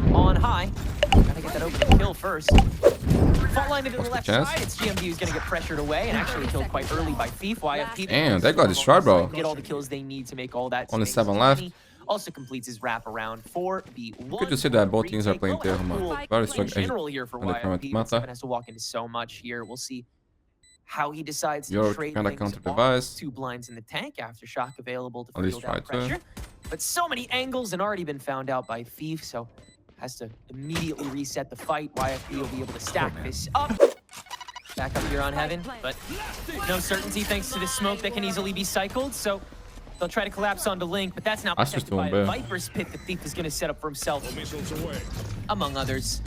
from on high. Gotta get that opening kill first. Fault line to the left side. It's GMD who's gonna get pressured away and actually killed quite early by Thief. YFP. Damn, that got destroyed, bro. Get all the kills they need to make all that. Only 7 left. Also completes his wraparound for the one. Good to see that both teams are playing there. Very strong general here for YFP. Mata. Has to walk into so much here. We'll see how he decides to You're trade kind of things counter off. device. 2 blinds in the tank, aftershock available to At least feel that try to. pressure. But so many angles and already been found out by Thief, so has to immediately reset the fight. YFP will be able to stack this up. Back up here on Heaven, but no certainty thanks to the smoke that can easily be cycled, so they'll try to collapse onto Link, but that's not protected by a Viper's Pit that Thief is going to set up for himself, among others.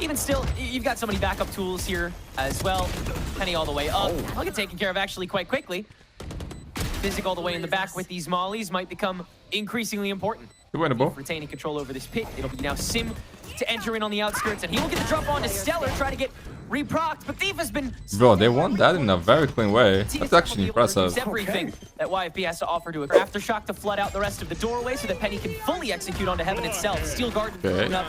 Even still, you've got so many backup tools here as well. Penny all the way up. I'll get taken care of actually quite quickly. Physic all the way in the back with these mollies might become increasingly important. Retaining control over this pit. It'll be now Sim to enter in on the outskirts, and he will get the drop onto Stellar, try to get reprocced, but Thief has been... Bro, they won that in a very clean way. That's actually impressive. Everything that YFP has to offer to a aftershock to flood out the rest of the doorway so that Penny can fully execute onto Heaven itself. Steel Garden thrown up.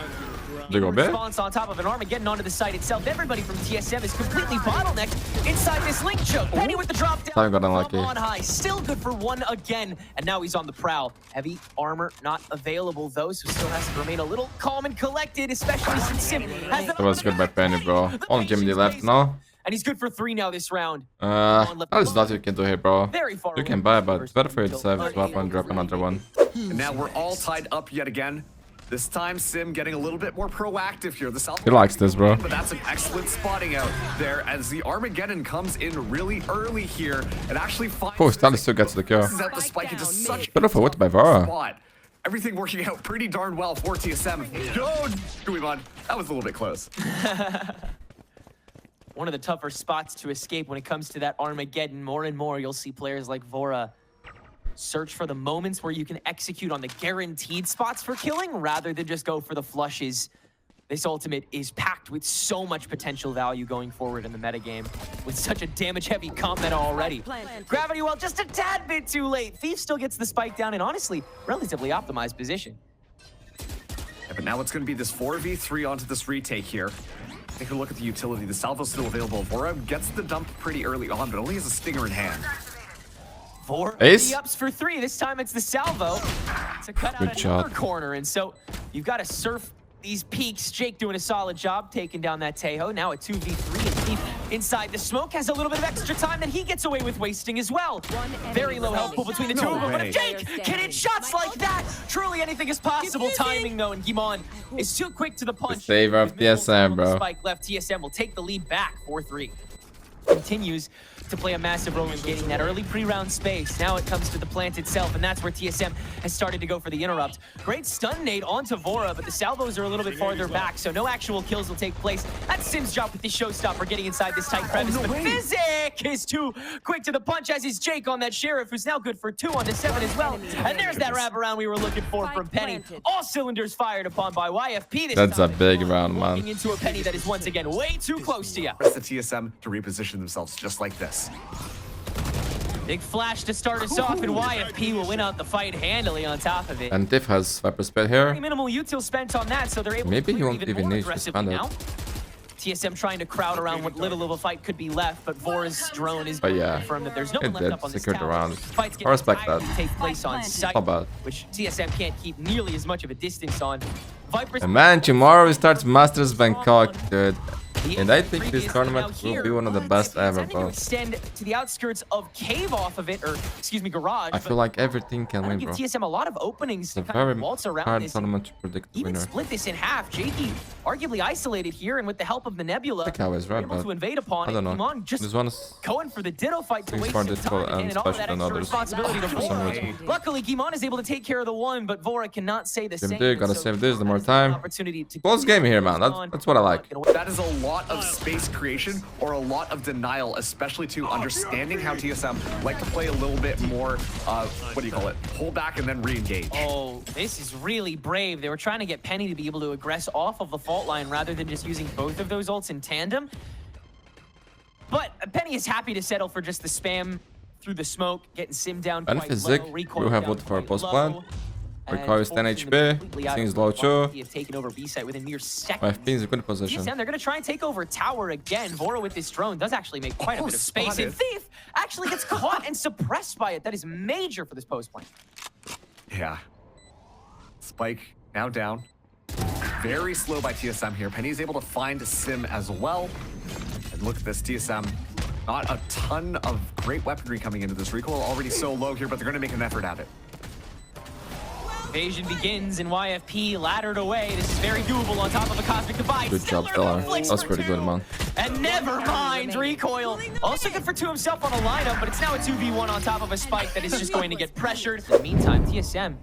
They go back. Response on top of an Armageddon onto the site itself. Everybody from TSM is completely bottlenecked inside this Link choke. Penny with the drop down. Got unlucky. On high, still good for 1 again, and now he's on the prowl. Heavy armor not available though, so still has to remain a little calm and collected, especially since Sim has the... That was good by Penny, bro. Only Jimmy left now. And he's good for 3 now this round. That is not you can do here, bro. You can buy, but it's better for you to save this weapon and drop another one. And now we're all tied up yet again. This time, Sim getting a little bit more proactive here. The South he likes this, bro. But that's an excellent spotting out there as the Armageddon comes in really early here and actually finds... Oh, Stanley still gets the kill. Out the spike into such Better for what by Vara. spot. Everything working out pretty darn well for TSM. No, Guimon, that was a little bit close. One of the tougher spots to escape when it comes to that Armageddon. More and more, you'll see players like Vora search for the moments where you can execute on the guaranteed spots for killing rather than just go for the flushes. This ultimate is packed with so much potential value going forward in the metagame with such a damage-heavy comp meta already. Gravity well, just a tad bit too late. Thief still gets the spike down in honestly relatively optimized position. Yeah, but now it's going to be this 4v3 onto this retake here. Take a look at the utility. The salvo's still available. Vora gets the dump pretty early on, but only has a stinger in hand. Four Ace. ups for 3. This time it's the salvo to cut out another corner. And so you've got to surf these peaks. Jake doing a solid job taking down that Tejo. Now a 2v3 and Thief inside the smoke has a little bit of extra time that he gets away with wasting as well. Very low health pool between the two of them. But if Jake can hit shots like that, truly anything is possible. Timing though, and Gimon is too quick to the punch. The favor of TSM, bro. Spike left. TSM will take the lead back 4-3. Continues to play a massive role in getting that early pre-round space. Now it comes to the plant itself, and that's where TSM has started to go for the interrupt. Great stun nade onto Vora, but the salvos are a little bit farther back, so no actual kills will take place. That's Sim's job with the showstopper getting inside this tight crevice, but Physic is too quick to the punch, as is Jake on that Sheriff, who's now good for 2 onto 7 as well. And there's that wraparound we were looking for from Penny. All cylinders fired upon by YFP this That's time. a big round, man. Walking into a Penny that is once again way too close to you. Press the TSM to reposition themselves just like this. Big flash to start us off, and YFP will win out the fight handily on top of it. And Tiff has Viper Spit here. Very minimal util spent on that, so they're able Maybe to you won't even even more need to aggressively spend it. now. TSM trying to crowd around what little of a fight could be left, but Vora's drone is But yeah, confirmed that there's no it one left did up on this secure the tower. round. Fights I respect that. take place on site, Not bad. which TSM can't keep nearly as much of a distance on. Viper's And man, tomorrow starts Masters Bangkok, dude. And I think this tournament will be one of the best ever, bro. Extend to the outskirts of Cave off of it, or excuse me, Garage. I feel like everything can win, give bro. TSM a lot of openings to It's a kind very of waltz around hard this. tournament to predict the Even winner. split this in half. Jakey arguably isolated here, and with the help of the Nebula, I think I was right, able but to invade upon I don't know. Iman just This one is going for the Ditto fight to things waste more some difficult time, and all of special that than extra others responsibility to for some Vora. reason. Luckily, Gimon is able to take care of the one, but Vora cannot say the same. Dude, gotta so save this, the more has an time. opportunity to Close game here, man. That's what I like. That is a lot of space creation or a lot of denial, especially to understanding how TSM like to play a little bit more, what do you call it? Pull back and then re-engage. Oh, this is really brave. They were trying to get Penny to be able to aggress off of the fault line rather than just using both of those ults in tandem. But Penny is happy to settle for just the spam through the smoke, getting Sim down And quite Physic, low, recoil we have down what for quite post low. plan. Requires 10 HP. Seems low too. Have taken over B site within mere seconds. YFP is in good position. TSM, they're going to try and take over tower again. Vora with this drone does actually make quite a bit of space. Spotted. And Thief actually gets caught and suppressed by it. That is major for this post plan. Yeah. Spike now down. Very slow by TSM here. Penny is able to find Sim as well. And look at this, TSM. Not a ton of great weaponry coming into this. Recoil already so low here, but they're going to make an effort at it. Invasion begins and YFP laddered away. This is very doable on top of a Cosmic Divide. Good job, Stellar. That's pretty good, man. And never mind, Recoil. Also good for two himself on a lineup, but it's now a 2v1 on top of a Spike that is just going to get pressured. In the meantime, TSM,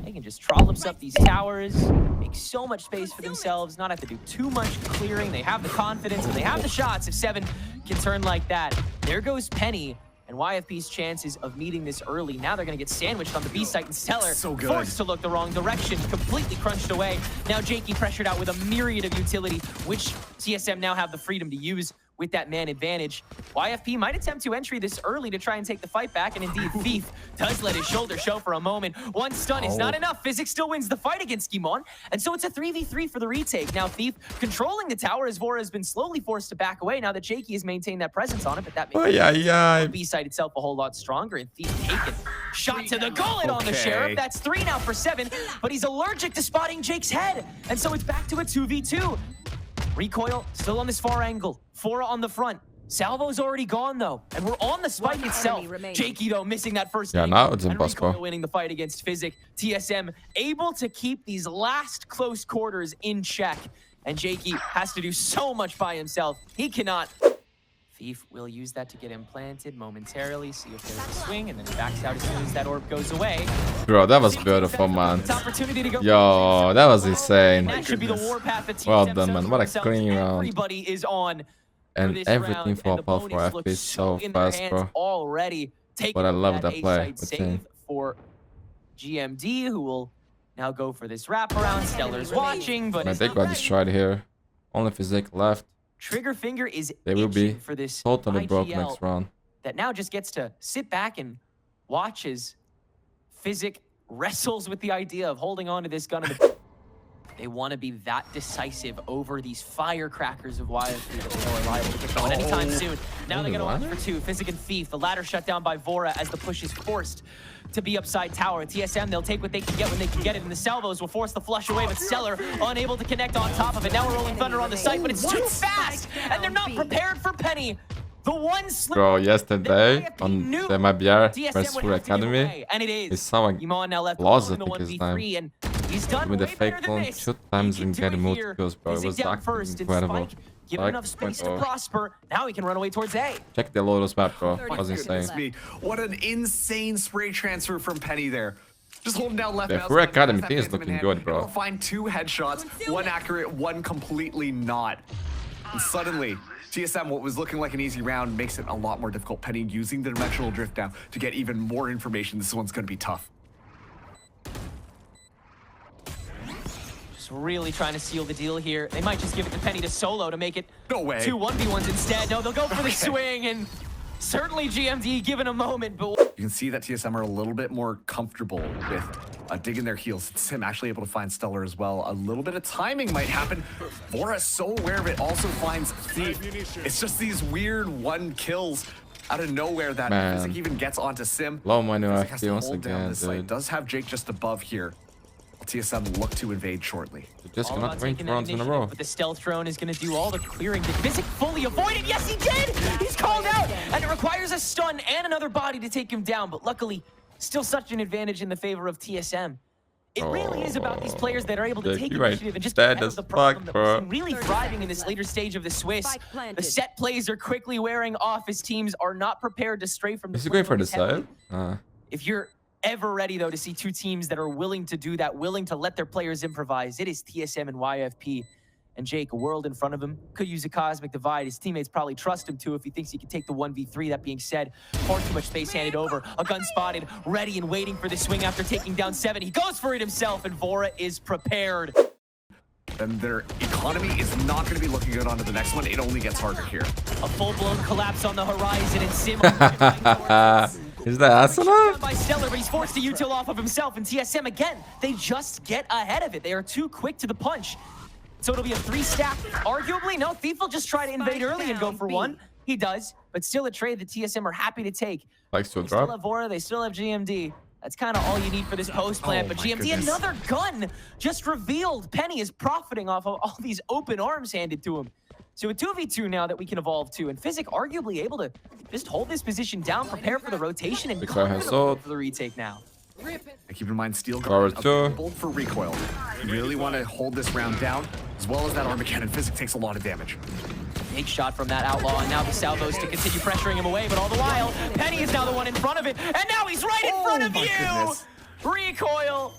they can just trollops up these towers, make so much space for themselves, not have to do too much clearing. They have the confidence and they have the shots. If 7 can turn like that, there goes Penny. And YFP's chances of meeting this early, now they're going to get sandwiched on the B site, and Stellar So good. forced to look the wrong direction, completely crunched away. Now Jakey pressured out with a myriad of utility, which TSM now have the freedom to use with that man advantage. YFP might attempt to entry this early to try and take the fight back, and indeed Thief does let his shoulder show for a moment. One stun is not enough. Physics still wins the fight against Gimon, and so it's a 3v3 for the retake. Now Thief controlling the tower as Vora has been slowly forced to back away now that Jakey has maintained that presence on it, but that makes the B side itself a whole lot stronger, and Thief taken. Shot to the gullet on the Sheriff. That's 3 now for 7, but he's allergic to spotting Jake's head, and so it's back to a 2v2. Recoil still on this far angle. Fora on the front. Salvo's already gone though, and we're on the Spike itself. Jakey though missing that first. Yeah, now it's impossible. Recoil winning the fight against Physic. TSM able to keep these last close quarters in check, and Jakey has to do so much by himself. He cannot. Thief will use that to get implanted momentarily, see if there's a swing, and then he backs out as soon as that orb goes away. Bro, that was beautiful, man. Yo, that was insane. That should be the warpath that Well done, man. What a clean round. Everybody is on. And everything for a pal for YFP is so fast, bro. Already. But I love that play. Save for GMD, who will now go for this wraparound. Stellar's watching, but they got destroyed here. Only Physic left. Trigger Finger is They will be for this totally broke IGL next round. that now just gets to sit back and watch as Physic wrestles with the idea of holding on to this gun. They want to be that decisive over these firecrackers of YFP that they know are liable to get going anytime soon. Now they got a 1 for 2. Physic and Thief. The ladder shut down by Vora as the push is forced to be upside tower. TSM, they'll take what they can get when they can get it, and the salvos will force the flush away, but Stellar unable to connect on top of it. Now we're rolling thunder on the site, but it's too fast, and they're not prepared for Penny. The one slip. Bro, yesterday on the MBR vs Full Academy, and it is. It's someone lost it this time. And he's done With the fake clone 2 times and get multi kills, bro. It was actually incredible. Given enough space to prosper, now he can run away towards A. Check the Lotus map, bro. That was insane. Me. What an insane spray transfer from Penny there. Just holding down left The mouse. Full Academy team is looking good, bro. He'll find 2 headshots, 1 accurate, 1 completely not. And suddenly, TSM, what was looking like an easy round, makes it a lot more difficult. Penny using the dimensional drift now to get even more information. This one's going to be tough. Just really trying to seal the deal here. They might just give it to Penny to solo to make it No way. 2 1v1s instead. No, they'll go for the swing, and certainly GMD given a moment, but You can see that TSM are a little bit more comfortable with digging their heels. Sim actually able to find Stellar as well. A little bit of timing might happen. Vora so aware of it, also finds Thief. It's just these weird 1 kills out of nowhere that Physic even gets onto Sim. Low money Physic has to YFP once hold down again, this site. dude. Does have Jake just above here. TSM look to invade shortly. They just all cannot about win taking 2 that rounds in a initiative, row. but the stealth drone is going to do all the clearing. Did Physic fully avoid it? Yes, he did! He's called out, and it requires a stun and another body to take him down, but luckily, still such an advantage in the favor of TSM. It really is about these players that are able to take initiative and just get ahead of the problem that we're seeing really thriving in this later stage of the Swiss. The set plays are quickly wearing off as teams are not prepared to stray from the Is he going for the heavily. side? If you're ever ready, though, to see 2 teams that are willing to do that, willing to let their players improvise, it is TSM and YFP. And Jake, a world in front of him, could use a Cosmic Divide. His teammates probably trust him to if he thinks he can take the 1v3. That being said, far too much space handed over. A gun spotted, ready and waiting for the swing after taking down 7. He goes for it himself, and Vora is prepared. And their economy is not going to be looking good onto the next one. It only gets harder here. A full-blown collapse on the horizon, and Sim Is that Asuna? By Stellar, but he's forced to util off of himself, and TSM again, they just get ahead of it. They are too quick to the punch. So it'll be a 3-stack. Arguably, no, Thief will just try to invade early and go for one. He does, but still a trade that TSM are happy to take. Likes to They still drop. have Vora, they still have GMD. That's kind of all you need for this post plant, but GMD, another gun just revealed. Penny is profiting off of all these open arms handed to him. So a 2v2 now that we can evolve to, and Physic arguably able to just hold this position down, prepare for the rotation, and for the retake now. And keep in mind, Steel Power Guard two. available for recoil. You really want to hold this round down, as well as that Armageddon. Physic takes a lot of damage. Big shot from that Outlaw, and now the Salvos to continue pressuring him away, but all the while, Penny is now the one in front of it, and now he's right in front of you! Goodness. Recoil!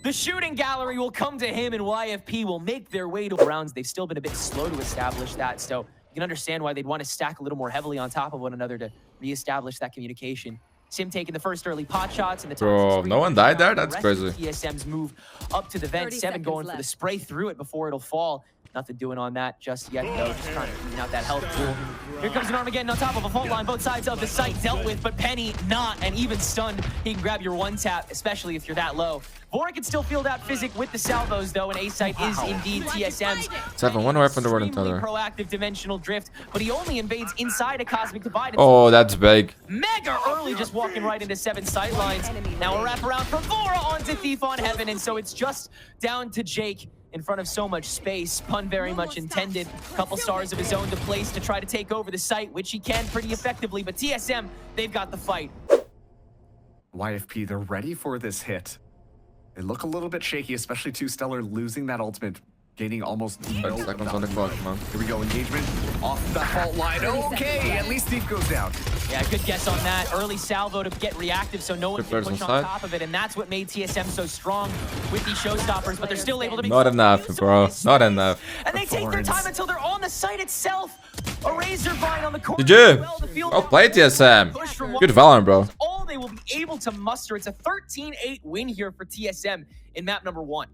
The shooting gallery will come to him, and YFP will make their way to rounds. They've still been a bit slow to establish that, so you can understand why they'd want to stack a little more heavily on top of one another to reestablish that communication. Sim taking the first early pot shots, and the Bro, no one died there? That's crazy. TSM's move up to the vent, 7 going for the spray through it before it'll fall. Nothing doing on that just yet, though. Just trying to clean out that health pool. Here comes an Armageddon on top of a fault line. Both sides of the site dealt with, but Penny not, and even stunned. He can grab your one tap, especially if you're that low. Vora can still field out Physic with the salvos, though, and A-site is indeed TSM's. 7, one away from the Warden Tether. Proactive dimensional drift, but he only invades inside a Cosmic Divide. Oh, that's big. Mega early, just walking right into 7 sight lines. Now a wraparound from Vora onto Thief on Heaven, and so it's just down to Jake in front of so much space. Pun very much intended. Couple stars of his own to place to try to take over the site, which he can pretty effectively, but TSM, they've got the fight. YFP, they're ready for this hit. They look a little bit shaky, especially 2 Stellar losing that ultimate, gaining almost no 30 seconds on the clock, man. Here we go, engagement off that fault line. Okay, at least Thief goes down. Yeah, good guess on that. Early salvo to get reactive so no one can push on side. top of it, and that's what made TSM so strong with these showstoppers, but they're still able to be... Not enough, bro. Not enough. And they take their time until they're on the site itself. A Razor Vine on the corner. GG. Well played, TSM. Good Valorant, bro. All they will be able to muster. It's a 13-8 win here for TSM in map number 1.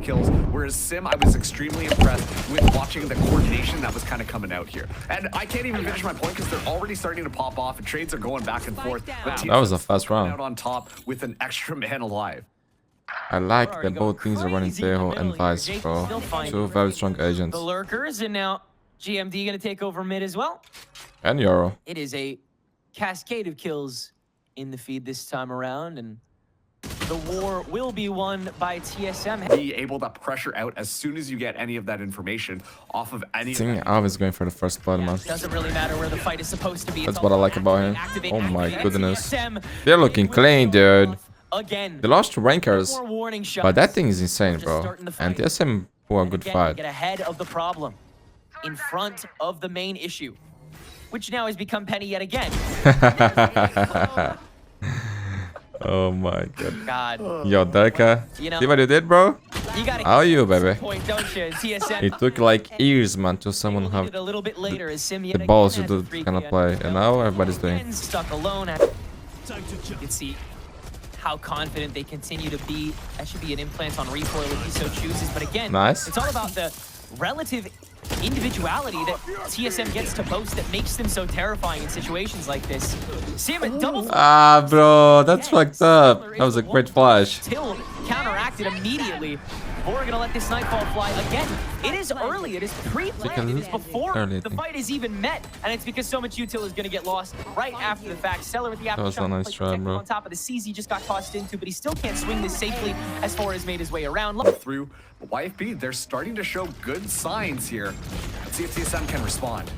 Kills, whereas Sim, I was extremely impressed with watching the coordination that was kind of coming out here. And I can't even finish my point because they're already starting to pop off and trades are going back and forth. But That was a fast round. Out on top with an extra man alive. I like that both teams are running Tejo and Vice, bro. 2 very strong agents. The lurkers, and now GMD gonna take over mid as well. And Euro. It is a cascade of kills in the feed this time around, and the war will be won by TSM. Be able to pressure out as soon as you get any of that information off of any. I think I was going for the first blood, man. Doesn't really matter where the fight is supposed to be. That's what I like about him. Oh my goodness. They're looking clean, dude. Again. They lost to rankers, but that thing is insane, bro. And TSM who a good fight. Get ahead of the problem, in front of the main issue, which now has become Penny yet again. Oh my god. God. Yo, Darka. You know, See what you did, bro? How are you, baby? Point, don't you? TSM. It took like years, man, to someone have a little bit later as Sim the balls to do that kind of play. And now everybody's doing. Stuck alone. You can see how confident they continue to be. That should be an implant on recoil if he so chooses. But again, nice. It's all about the relative individuality that TSM gets to boast that makes them so terrifying in situations like this. Sim double. Ah, bro, that's fucked up. That was a great flash. Still counteracted immediately. We're gonna let this Nightfall fly again. It is early. It is pre-planned. It is before the fight is even met, and it's because so much util is gonna get lost right after the fact. Stellar with the after was a nice try, bro. On top of the CZ just got tossed into, but he still can't swing this safely as far as made his way around. Through YFP, they're starting to show good signs here. Let's see if TSM can respond.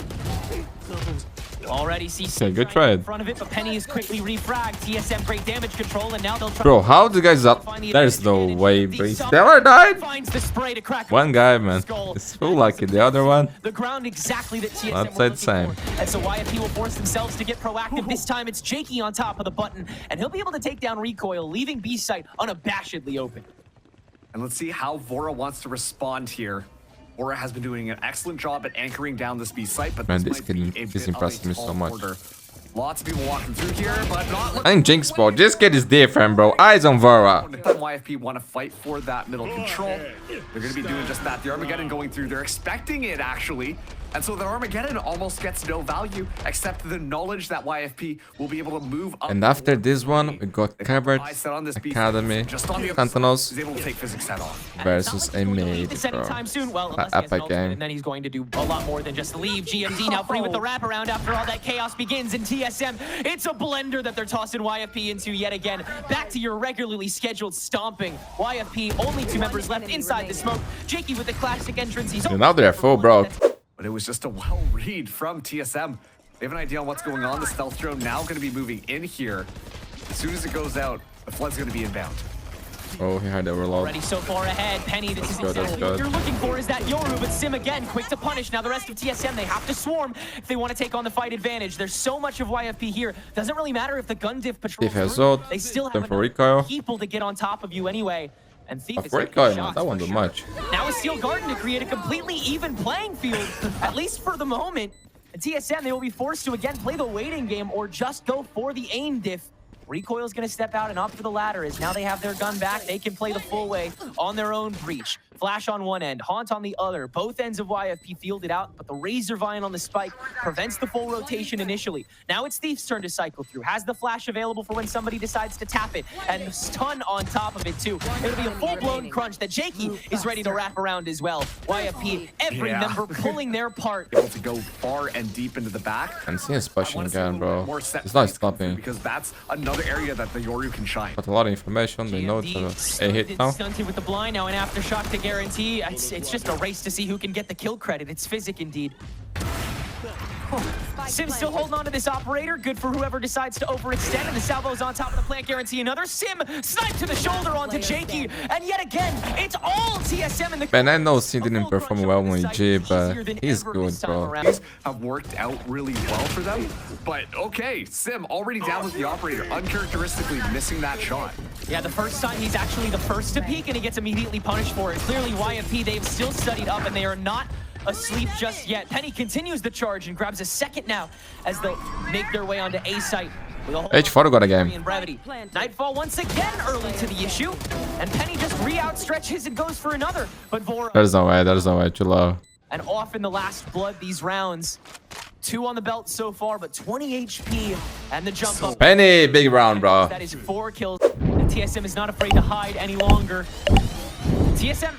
Already see good try in front of it, but Penny is quickly refragged. TSM great damage control, and now they'll try. Bro, how the guys up? There's no way, bro. Stellar died? Finds the spray to crack One guy, man. It's so lucky. The other one? The ground exactly that TSM I'd say the same. And so YFP will force themselves to get proactive. This time it's Jakey on top of the button, and he'll be able to take down recoil, leaving B site unabashedly open. And let's see how Vora wants to respond here. Vora has been doing an excellent job at anchoring down this B site, but man, this this kid is impressing me so much. Lots of people walking through here, but not. I think Jinx, bro. This kid is different, bro. Eyes on Vora. YFP want to fight for that middle control. They're going to be doing just that. The Armageddon going through. They're expecting it, actually. And so the Armageddon almost gets no value except the knowledge that YFP will be able to move up. And after this one, we got covered Academy, Sentinels He's able to take physics head off. versus a mage, bro. Well, Epic game. and then he's going to do a lot more than just leave. GMD now free with the wraparound after all that chaos begins in TSM. It's a blender that they're tossing YFP into yet again. Back to your regularly scheduled stomping. YFP, only 2 members left inside the smoke. Jakey with the classic entrance. He's And now they're full, bro. But it was just a well read from TSM. They have an idea on what's going on. The stealth drone now going to be moving in here. As soon as it goes out, the flood's going to be inbound. Oh, he had overload. Already so far ahead. Penny, this is exactly what you're looking for, is that Yoru, but Sim again, quick to punish. Now the rest of TSM, they have to swarm if they want to take on the fight advantage. There's so much of YFP here. Doesn't really matter if the gun diff patrols through. They still have enough people to get on top of you anyway. And Thief is that won't do much. Now a Steel Garden to create a completely even playing field, at least for the moment. At TSM, they will be forced to again play the waiting game or just go for the aim diff. Recoil's going to step out and opt for the ladder as now they have their gun back. They can play the full way on their own breach. Flash on one end, Haunt on the other. Both ends of YFP fielded out, but the Razor Vine on the spike prevents the full rotation initially. Now it's Thief's turn to cycle through. Has the flash available for when somebody decides to tap it, and stun on top of it too. It'll be a full-blown crunch that Jakey is ready to wrap around as well. YFP, every member pulling their part. Able to go far and deep into the back. And see his pushing again, bro. It's not stopping. Because that's another area that the Yoru can shine. Got a lot of information. They know it's a hit now. Stunted with the blind, now an aftershock to guarantee. It's just a race to see who can get the kill credit. It's Physic indeed. Sim still holding on to this operator. Good for whoever decides to overextend. And the salvo's on top of the plant, guarantee another. Sim sniped to the shoulder onto Jakey. And yet again, it's all TSM in the... Man, I know Sim didn't perform well on G, but he's good, bro. Have worked out really well for them. But okay, Sim already down with the operator, uncharacteristically missing that shot. Yeah, the first time he's actually the first to peek, and he gets immediately punished for it. Clearly, YFP, they've still studied up, and they are not asleep just yet. Penny continues the charge and grabs a second now as they make their way onto A site. H4 got a game. Nightfall once again early to the issue, and Penny just re-outstretches and goes for another. But Vora... There's no way, too low. And off in the last blood these rounds. 2 on the belt so far, but 20 HP and the jump up. Penny, big round, bro. That is 4 kills. And TSM is not afraid to hide any longer. TSM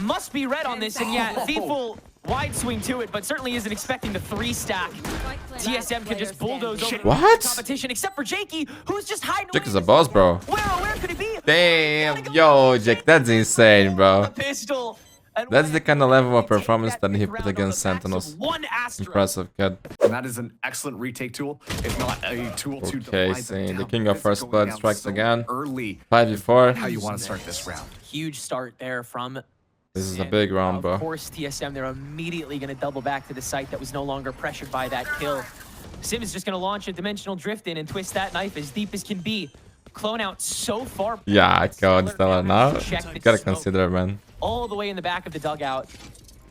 must be red on this, and yeah, Thief will wide swing to it, but certainly isn't expecting the 3 stack. TSM can just bulldoze over the competition, except for Jakey, who's just hiding. Jake is a boss, bro. Where could it be? Damn, yo, Jake, that's insane, bro. A pistol. That's the kind of level of performance that he put against Sentinels. Impressive, kid. And that is an excellent retake tool, if not a tool to the king of first blood strikes again. Early 5v4. how you want to start this round. Huge start there from... This is a big round, bro. Of course, TSM, they're immediately going to double back to the site that was no longer pressured by that kill. Sim is just going to launch a dimensional drift in and twist that knife as deep as can be. Clone out so far. Yeah, I can't tell it now. You gotta consider it, man. All the way in the back of the dugout.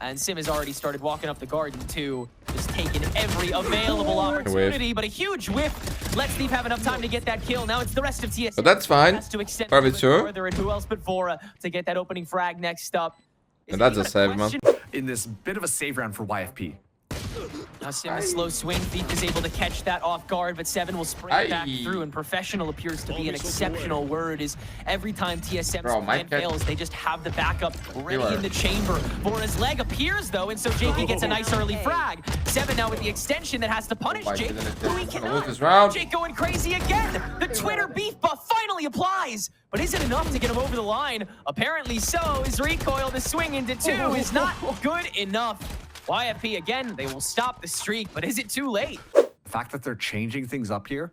And Sim has already started walking up the garden too. Just taking every available opportunity, but a huge whiff lets Thief have enough time to get that kill. Now it's the rest of TSM. But that's fine. Probably true. And who else but Vora to get that opening frag next up. And that's a save, man. In this bit of a save round for YFP. Now Sim, a slow swing. Thief is able to catch that off guard, but Seven will sprint back through, and professional appears to be an exceptional word, is every time TSM's plan fails, they just have the backup ready in the chamber. Vora's leg appears, though, and so Jakey gets a nice early frag. Seven now with the extension that has to punish Jake, who he cannot. Jake going crazy again. The Twitter beef buff finally applies, but is it enough to get him over the line? Apparently so. His recoil to swing into 2 is not good enough. YFP again, they will stop the streak, but is it too late? The fact that they're changing things up here,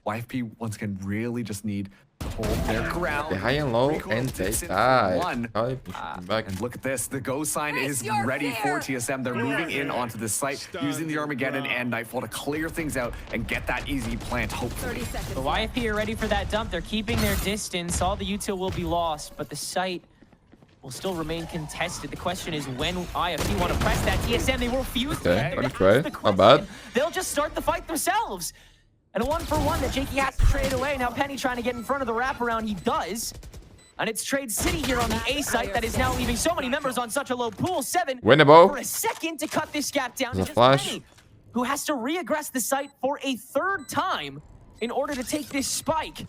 YFP once again really just need to hold their ground. They high and low and they die. And look at this, the go sign is ready for TSM. They're moving in onto this site, using the Armageddon and Nightfall to clear things out and get that easy plant, hopefully. The YFP are ready for that dump. They're keeping their distance. All the util will be lost, but the site will still remain contested. The question is when IFP want to press that. TSM, they will refuse to. Not bad. They'll just start the fight themselves. And a 1-for-1 that Jakey has to trade away. Now Penny trying to get in front of the wraparound. He does. And it's Trade City here on the A site that is now leaving so many members on such a low pool. 7 Winnable. for a second to cut this gap down. There's to a just flash. Penny, who has to re-aggress the site for a 3rd time in order to take this spike.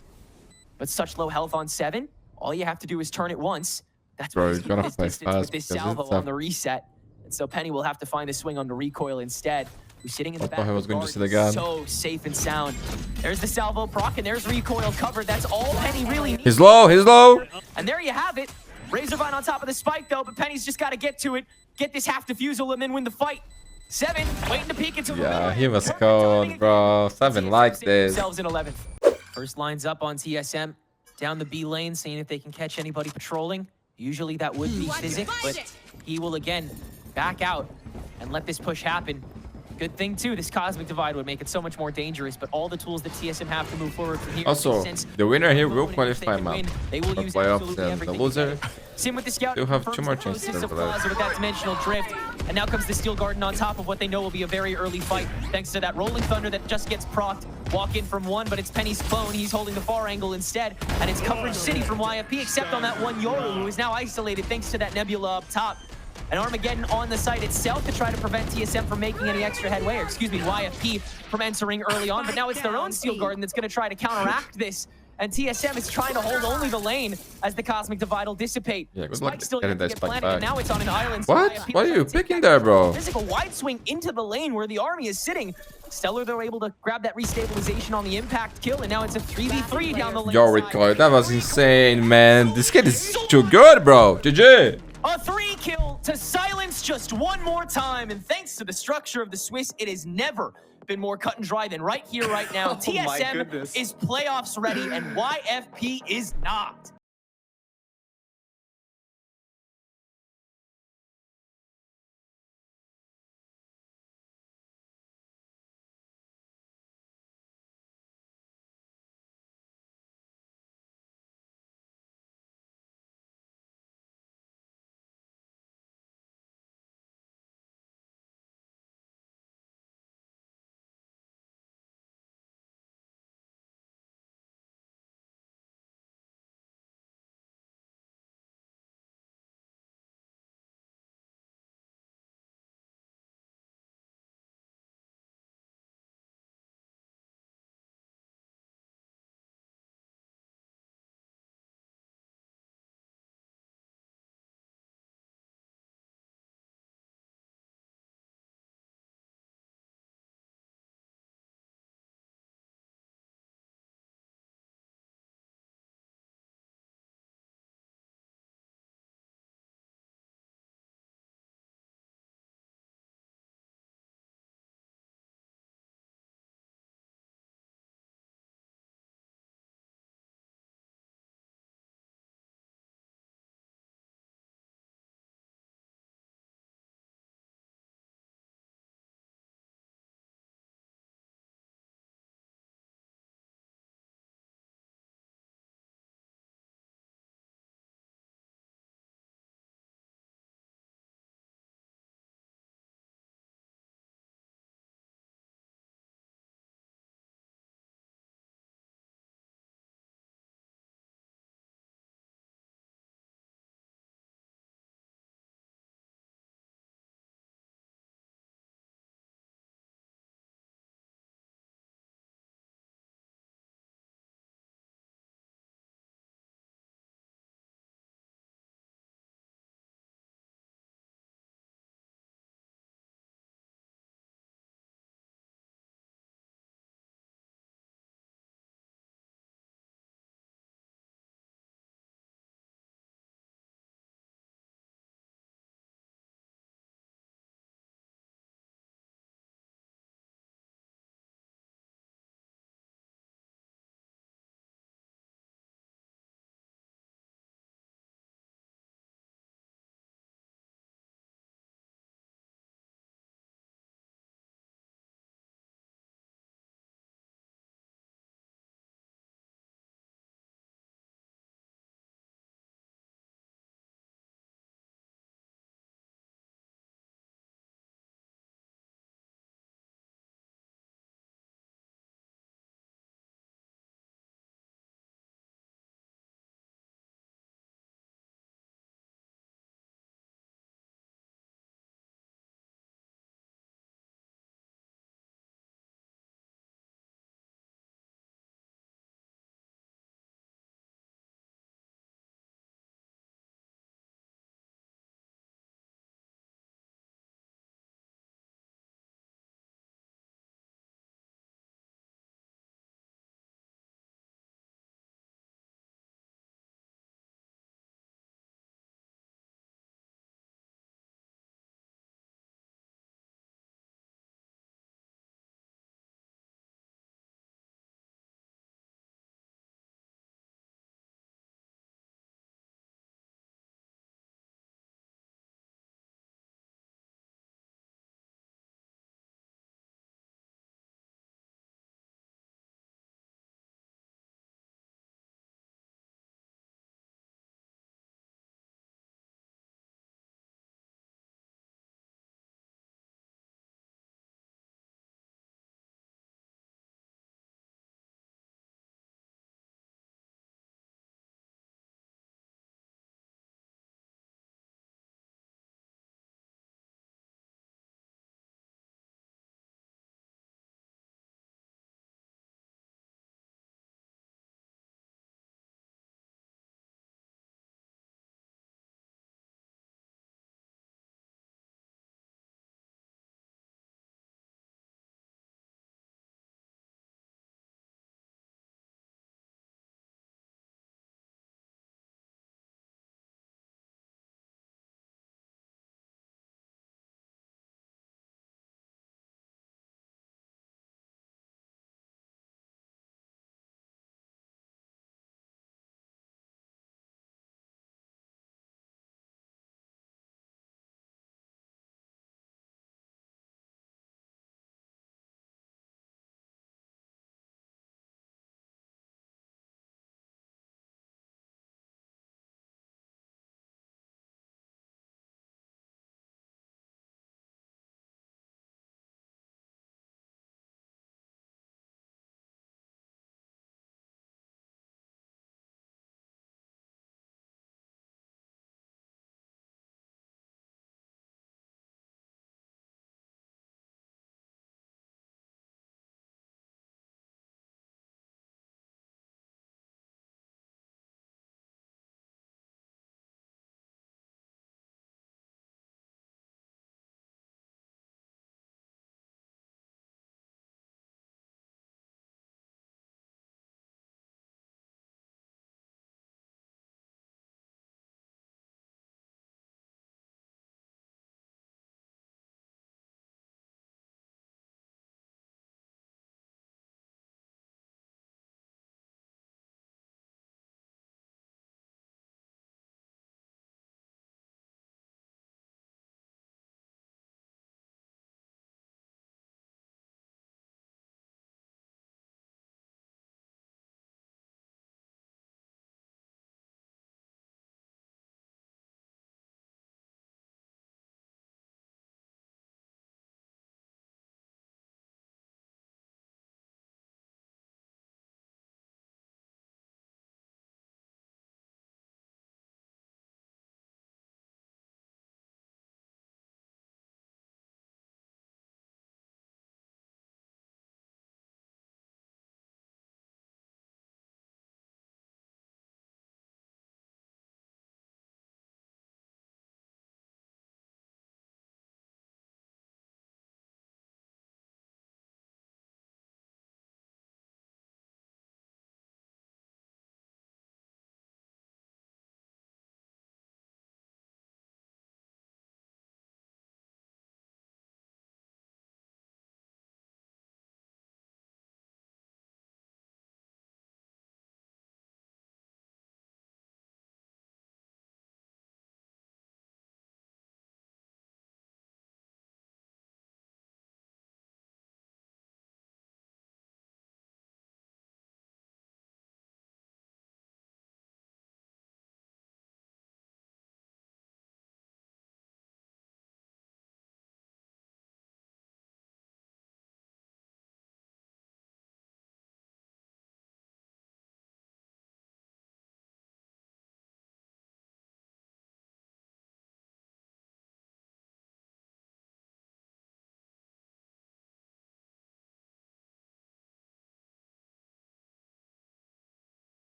But such low health on 7, all you have to do is turn it once. That's Bro, why he's he's gonna keeping his play distance fast with this because salvo it's on the reset. And so Penny will have to find a swing on the recoil instead. Who's sitting in the I back thought he of was the going to guard, see the gun. so safe and sound. There's the salvo proc, and there's recoil covered. That's all Penny really needs. He's low. He's low. And there you have it. Razorvine on top of the spike, though, but Penny's just got to get to it. Get this half defusal and then win the fight. 7 waiting to peek into the Yeah, middle. he was Perfect cold, timing bro. again. 7 TSM like save this. themselves in 11th. First lines up on TSM. Down the B lane, seeing if they can catch anybody patrolling. Usually that would be Physic, but he will again back out and let this push happen. Good thing, too, this Cosmic Divide would make it so much more dangerous, but all the tools that TSM have to move forward from here. Also, since the winner here will if they qualify can map win, they will for use playoffs, absolutely and the everything. loser Sim with the scout still have 2 confirms more the chances closest for of that. Plaza with that dimensional drift. And now comes the Steel Garden on top of what they know will be a very early fight, thanks to that Rolling Thunder that just gets procced. Walk in from 1, but it's Penny's clone. He's holding the far angle instead. And it's Coverage City from YFP, except on that one Yoru, who is now isolated thanks to that Nebula up top. And Armageddon on the site itself to try to prevent TSM from making any extra headway, or excuse me, YFP from entering early on. But now it's their own Steel Garden that's going to try to counteract this. And TSM is trying to hold only the lane as the Cosmic Divide will dissipate. Yeah, good Spike luck still getting yet to that get spike planted, back. and now it's on an island. so What? YFP What are will you try to take picking back there, the bro? Physical wide swing into the lane where the army is sitting. Stellar, they're able to grab that restabilization on the impact kill, and now it's a 3v3 down the lane. Yo, recoil. That was insane, man. This kid is too good, bro. GG. A 3 kill to silence just one more time, and thanks to the structure of the Swiss, it has never been more cut and dry than right here, right now. TSM is playoffs ready, and YFP is not.